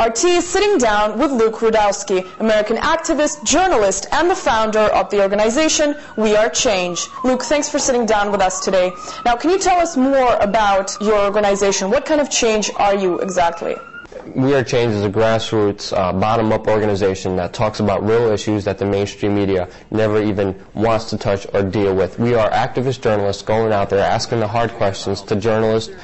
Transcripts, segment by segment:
RT is sitting down with Luke Rudkowski, American activist, journalist, and the founder of the organization We Are Change. Luke, thanks for sitting down with us today. Now, can you tell us more about your organization? What kind of change are you exactly? We Are Change is a grassroots, bottom-up organization that talks about real issues that the mainstream media never even wants to touch or deal with. We are activist journalists going out there asking the hard questions to journalists,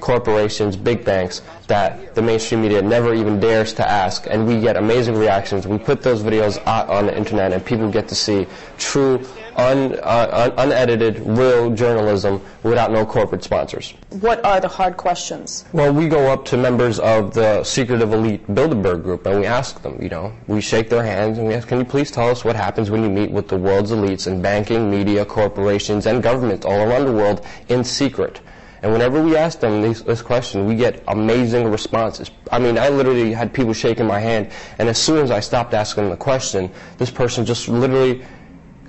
corporations, big banks that the mainstream media never even dares to ask, and we get amazing reactions. We put those videos out on the internet, and people get to see true, unedited, real journalism without no corporate sponsors. What are the hard questions? Well, we go up to members of the secretive elite Bilderberg group, and we ask them, we shake their hands, and we ask, can you please tell us what happens when you meet with the world's elites in banking, media, corporations, and government all around the world in secret? And whenever we ask them this question, we get amazing responses. I mean, I literally had people shaking my hand, and as soon as I stopped asking the question, this person just literally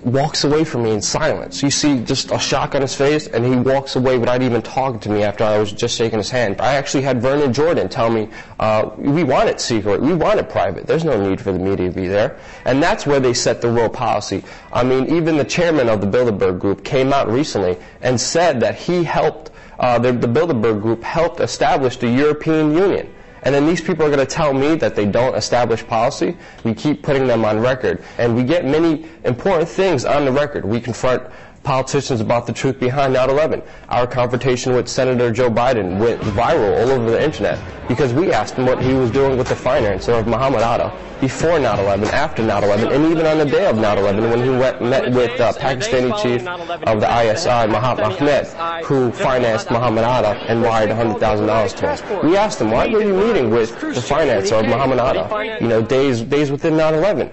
walks away from me in silence. You see just a shock on his face, and he walks away without even talking to me after I was just shaking his hand. I actually had Vernon Jordan tell me, we want it secret, we want it private. There's no need for the media to be there. And that's where they set the real policy. I mean, even the chairman of the Bilderberg group came out recently and said that he helped, the Bilderberg group helped establish the European Union. And then these people are going to tell me that they don't establish policy. We keep putting them on record. And we get many important things on the record. We confront politicians about the truth behind 9/11. Our confrontation with Senator Joe Biden went viral all over the internet because we asked him what he was doing with the financer of Muhammad Atta before 9/11, after 9/11, and even on the day of 9/11 when he met with Pakistani chief of the ISI, Mahatma Ahmed, who financed Muhammad Atta and wired $100,000 to him. We asked him, why were you meeting with the financer of Muhammad Atta, days within 9/11?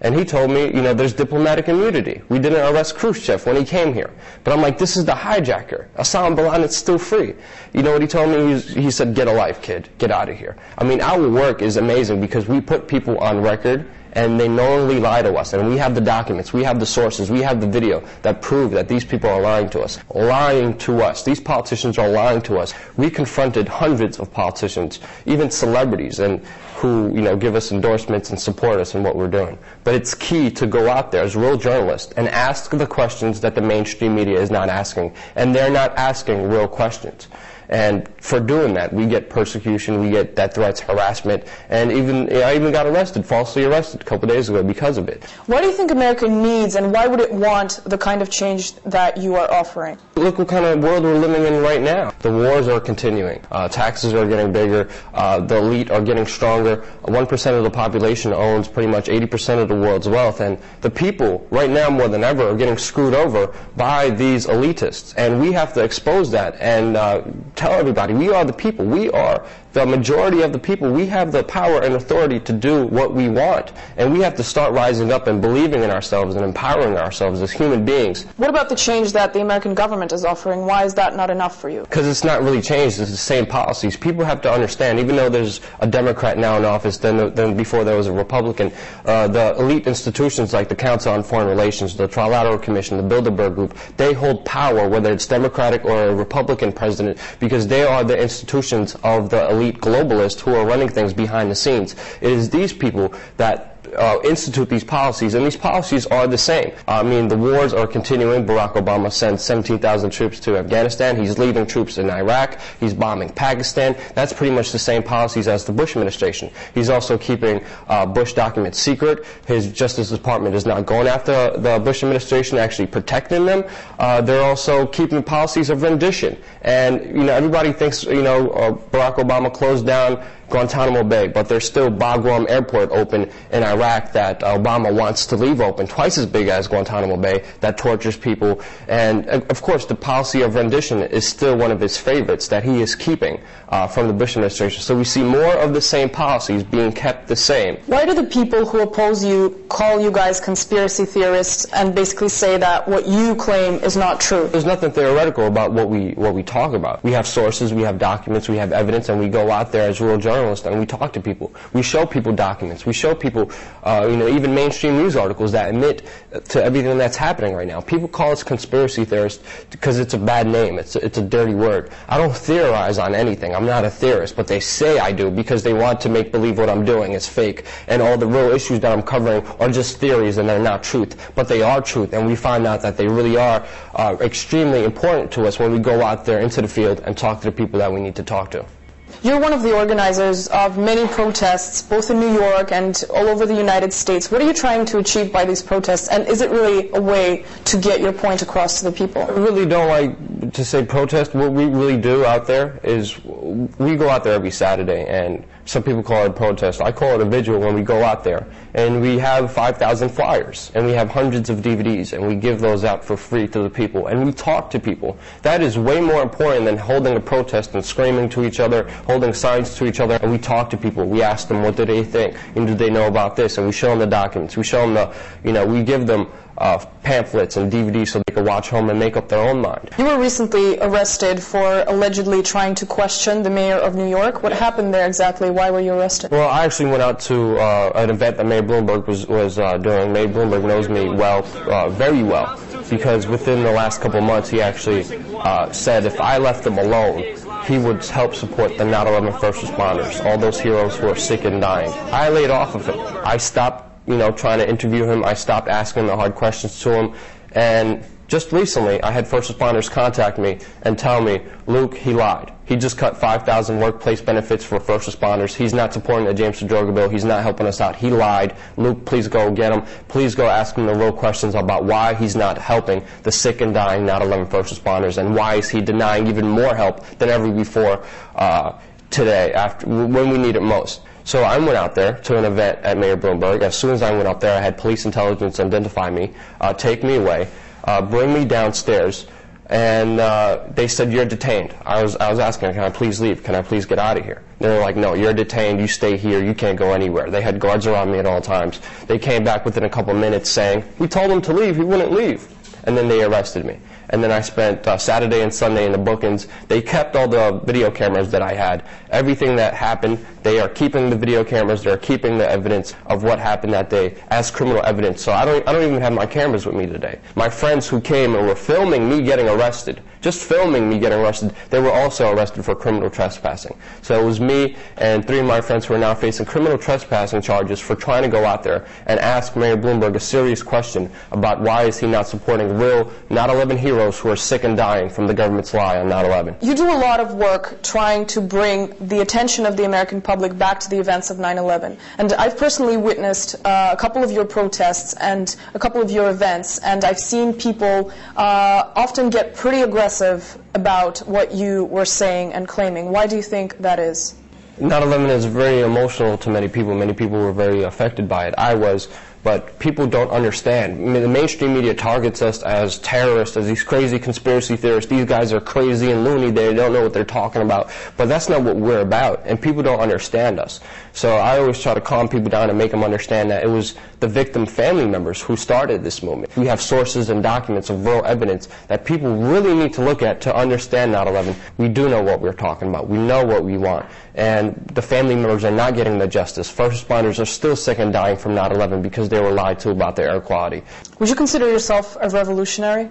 And he told me, there's diplomatic immunity. We didn't arrest Khrushchev when he came here. But I'm like, this is the hijacker. Osama bin Laden is still free. You know what he told me? He said, get a life, kid. Get out of here. I mean, our work is amazing because we put people on record, and they knowingly lie to us. And we have the documents, we have the sources, we have the video that prove that these people are lying to us. Lying to us. These politicians are lying to us. We confronted hundreds of politicians, even celebrities, and who give us endorsements and support us in what we're doing. But it's key to go out there as real journalists and ask the questions that the mainstream media is not asking. And they're not asking real questions. And for doing that, we get persecution, we get death threats, harassment, and I even got arrested, falsely arrested a couple days ago because of it. What do you think America needs, and why would it want the kind of change that you are offering? Look what kind of world we're living in right now. The wars are continuing. Taxes are getting bigger. The elite are getting stronger. 1% of the population owns pretty much 80% of the world's wealth, and the people, right now more than ever, are getting screwed over by these elitists. And we have to expose that and tell everybody, we are the people. We are the majority of the people. We have the power and authority to do what we want. And we have to start rising up and believing in ourselves and empowering ourselves as human beings. What about the change that the American government is offering? Why is that not enough for you? Because it's not really changed. It's the same policies. People have to understand, even though there's a Democrat now in office than before there was a Republican, the elite institutions like the Council on Foreign Relations, the Trilateral Commission, the Bilderberg Group, they hold power, whether it's Democratic or a Republican president, because they are the institutions of the elite globalists who are running things behind the scenes. It is these people that institute these policies, and these policies are the same. I mean, the wars are continuing. Barack Obama sends 17,000 troops to Afghanistan. He's leaving troops in Iraq. He's bombing Pakistan. That's pretty much the same policies as the Bush administration. He's also keeping Bush documents secret. His Justice Department is not going after the Bush administration, actually protecting them. They're also keeping policies of rendition. And, everybody thinks, Barack Obama closed down Guantanamo Bay, but there's still Bagram Airport open in Iraq that Obama wants to leave open, twice as big as Guantanamo Bay, that tortures people. And, of course, the policy of rendition is still one of his favorites that he is keeping from the Bush administration. So we see more of the same policies being kept the same. Why do the people who oppose you call you guys conspiracy theorists and basically say that what you claim is not true? There's nothing theoretical about what we talk about. We have sources, we have documents, we have evidence, and we go out there as real journalists journalists and we talk to people. We show people documents. We show people, even mainstream news articles that admit to everything that's happening right now. People call us conspiracy theorists because it's a bad name. It's a dirty word. I don't theorize on anything. I'm not a theorist, but they say I do because they want to make believe what I'm doing is fake and all the real issues that I'm covering are just theories and they're not truth. But they are truth, and we find out that they really are extremely important to us when we go out there into the field and talk to the people that we need to talk to. You're one of the organizers of many protests, both in New York and all over the United States. What are you trying to achieve by these protests, and is it really a way to get your point across to the people? I really don't like to say protest. What we really do out there is we go out there every Saturday, and some people call it a protest. I call it a vigil when we go out there. And we have 5,000 flyers, and we have hundreds of DVDs, and we give those out for free to the people, and we talk to people. That is way more important than holding a protest and screaming to each other, holding signs to each other, and we talk to people. We ask them what do they think, and do they know about this, and we show them the documents. We show them we give them pamphlets and DVDs so they can watch home and make up their own mind. You were recently arrested for allegedly trying to question the mayor of New York. What happened there exactly? Why were you arrested? Well, I actually went out to an event that Mayor Bloomberg was doing. Mayor Bloomberg knows me well, very well, because within the last couple of months he actually said if I left him alone, he would help support the 9/11 first responders, all those heroes who are sick and dying. I laid off of him. I stopped trying to interview him. I stopped asking the hard questions to him. And just recently, I had first responders contact me and tell me, Luke, he lied. He just cut 5,000 workplace benefits for first responders. He's not supporting the James Droga bill. He's not helping us out. He lied. Luke, please go get him. Please go ask him the real questions about why he's not helping the sick and dying 9/11 first responders, and why is he denying even more help than ever before today, when we need it most. So I went out there to an event at Mayor Bloomberg. As soon as I went up there, I had police intelligence identify me, take me away, bring me downstairs, and they said, you're detained. I was asking, can I please leave? Can I please get out of here? They were like, no, you're detained. You stay here. You can't go anywhere. They had guards around me at all times. They came back within a couple minutes saying, we told him to leave. He wouldn't leave. And then they arrested me. And then I spent Saturday and Sunday in the bookings. They kept all the video cameras that I had. Everything that happened, they are keeping the video cameras. They're keeping the evidence of what happened that day as criminal evidence. So I don't even have my cameras with me today. My friends who came and were filming me getting arrested, just filming me getting arrested, they were also arrested for criminal trespassing. So it was me and 3 of my friends who are now facing criminal trespassing charges for trying to go out there and ask Mayor Bloomberg a serious question about why is he not supporting real 9/11 heroes who are sick and dying from the government's lie on 9/11. You do a lot of work trying to bring the attention of the American public back to the events of 9/11. And I've personally witnessed a couple of your protests and a couple of your events, and I've seen people often get pretty aggressive about what you were saying and claiming. Why do you think that is? 9/11 is very emotional to many people. Many people were very affected by it. I was. But people don't understand. I mean, the mainstream media targets us as terrorists, as these crazy conspiracy theorists. These guys are crazy and loony. They don't know what they're talking about. But that's not what we're about, and people don't understand us. So I always try to calm people down and make them understand that it was the victim family members who started this movement. We have sources and documents of real evidence that people really need to look at to understand 9/11. We do know what we're talking about. We know what we want. And the family members are not getting the justice. First responders are still sick and dying from 9/11 because they were lied to about their air quality. Would you consider yourself a revolutionary?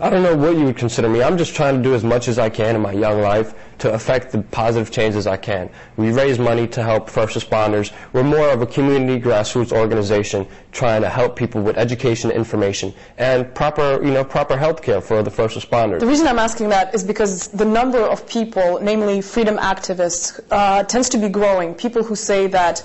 I don't know what you would consider me. I'm just trying to do as much as I can in my young life to affect the positive changes I can. We raise money to help first responders. We're more of a community grassroots organization trying to help people with education, information, and proper health care for the first responders. The reason I'm asking that is because the number of people, namely freedom activists, tends to be growing. People who say that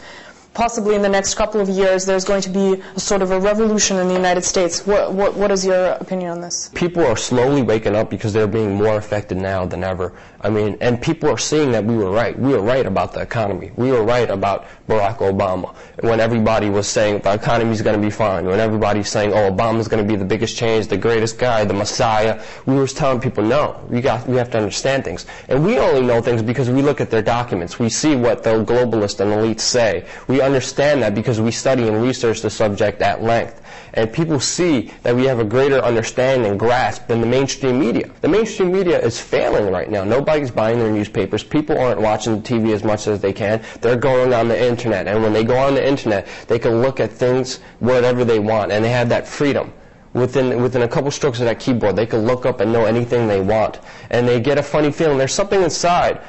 possibly in the next couple of years there's going to be a sort of a revolution in the United States. What is your opinion on this? People are slowly waking up because they're being more affected now than ever. I mean, and people are seeing that we were right. We were right about the economy. We were right about Barack Obama. When everybody was saying the economy's going to be fine, when everybody's saying, oh, Obama's going to be the biggest change, the greatest guy, the Messiah, we were telling people, no, we have to understand things. And we only know things because we look at their documents. We see what the globalists and elites say. We understand that because we study and research the subject at length. And people see that we have a greater understanding and grasp than the mainstream media. The mainstream media is failing right now. Nobody's buying their newspapers. People aren't watching the TV as much as they can. They're going on the internet. And when they go on the internet, they can look at things whatever they want. And they have that freedom. Within a couple strokes of that keyboard, they can look up and know anything they want. And they get a funny feeling. There's something inside,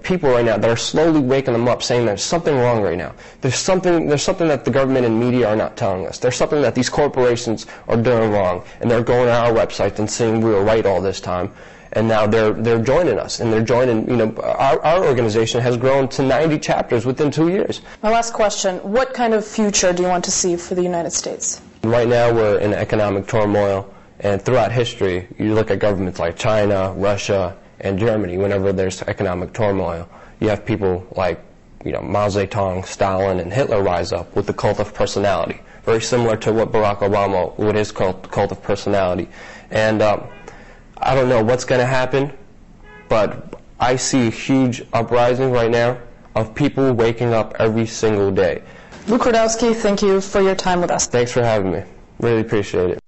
people right now that are slowly waking them up, saying there's something wrong right now. There's something that the government and media are not telling us. There's something that these corporations are doing wrong, and they're going to our website and saying we were right all this time. And now they're joining us, and they're joining. Our organization has grown to 90 chapters within 2 years. My last question: what kind of future do you want to see for the United States? Right now, we're in economic turmoil, and throughout history, you look at governments like China, Russia, and Germany. Whenever there's economic turmoil, you have people like Mao Zedong, Stalin, and Hitler rise up with the cult of personality, very similar to what Barack Obama with his cult of personality. And I don't know what's going to happen, but I see a huge uprising right now of people waking up every single day. Luke Rudkowski, thank you for your time with us. Thanks for having me. Really appreciate it.